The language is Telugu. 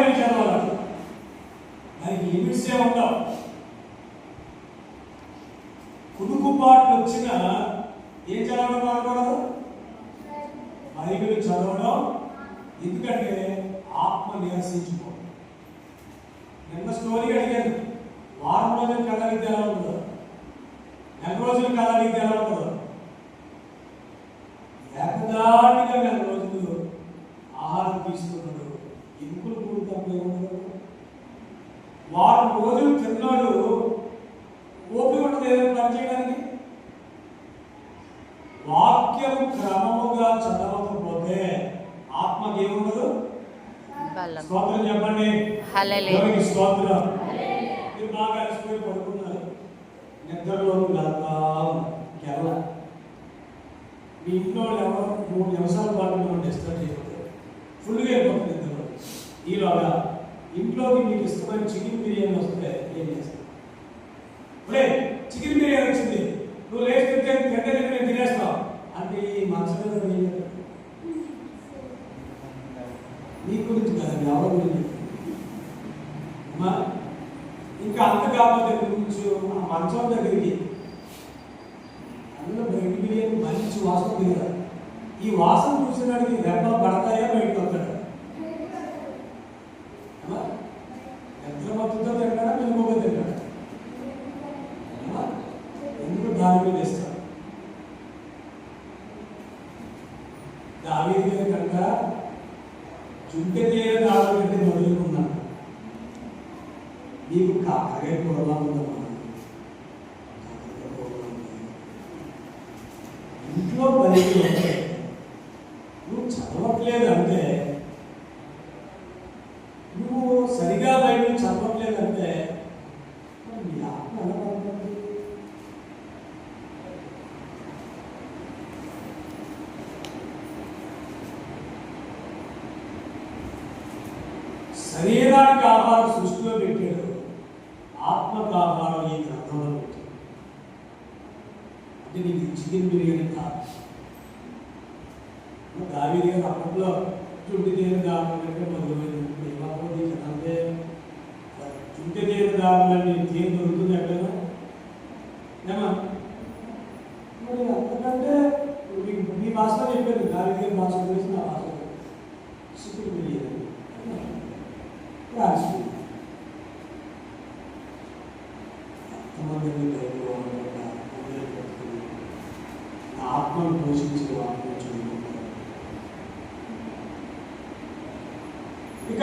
బైబిల్ చదవాలి. దానికి లిమిట్సే ఉండవు. కుదుకుపాట్లు వచ్చినా ఏం చదవడం మానకూడదు, బైబిల్ చదవడం. ఎందుకంటే ఆత్మ నిరసించుకో. నిన్న స్టోరీ అడిగాను, వారం రోజులు కథలిద్ది ఎలా ఉండదు, నెల రోజులు కథలిద్ది ఎలా ఉండదు. ఏకదాటిగా నెల రోజులు ఆహారం తీసుకున్నాడు, ఎముకలు కూడా తప్పే ఉండదు. వారం రోజులు తిన్నాడు, ఓపిక ఉండదు ఏదైనా పని చేయడానికి. వాక్యం క్రమముగా చదవకపోతే ఆత్మకి ఏముండదు. స్తోత్రం చెప్పండి. స్తోత్రం. మీరు బాగా అలసిపోయి పడుకున్నారు, నిద్రలో కేవల మీ ఇంట్లో ఎవరో 3 నిమిషాల పాటు మనం డిస్టర్బ్ చేయకపోతే ఫుల్గా వెళ్ళిపోతుంది నిద్రలో. ఈలోగా ఇంట్లోకి మీకు ఇష్టమైన చికెన్ బిర్యానీ వస్తే ఏం చేస్తారు? చికెన్ బిర్యానీ వచ్చింది, నువ్వు లేచి తింటే నేను తినేస్తావు అంటే ఈ మనసులో నీ గురించి కదా, ఎవరి గురించి. ఇంకా అంత కాకపోతే గురించి ఆ మంచం దగ్గరికి అందులో బయట బిర్యానీ మంచి వాసన దిగదు. ఈ వాసన చూసినాడికి రెప్పలు పడతాయా, బయటకు వస్తాడు? నిద్ర మత్తుతో తింటాడా, మెలుగుగా తింటాడా? ఎందుకు దాని మీద ఇస్తాడు. దావీదు గారి కనుక చుంటె తీర దావీ కంటే మొదలుకున్నాడు. నీకు కాకరే కూరలా ఉందమ్మా, ఇంట్లో బయట నువ్వు చదవట్లేదంటే, నువ్వు సరిగా బయట చదవట్లేదంటే నీ ఆత్మ ఎలా పడుతుంది? శరీరానికి ఆహారం సృష్టిలో పెట్టాడు, ఆత్మకు ఆహారం ఈ గ్రంథంలో పెట్టాడు. అంటే నీకు చికెన్ బిర్యానీ కాదు. దావీదు గారు అప్పట్లో చుంటి తీరు దారులంటే మొదలైనప్పుడు ఏమవుతుంది అంటే చుంటి తీరు దారులని తీరు దొరుకుతుంది ఎక్కడైనా మరి అంతకంటే మీ భాషలో చెప్పారు. దావీదు గారి భాష గురించి నా భాష చికెన్ బిర్యానీ ఆత్మను పోషించే వాటిని చూడాలి. ఇక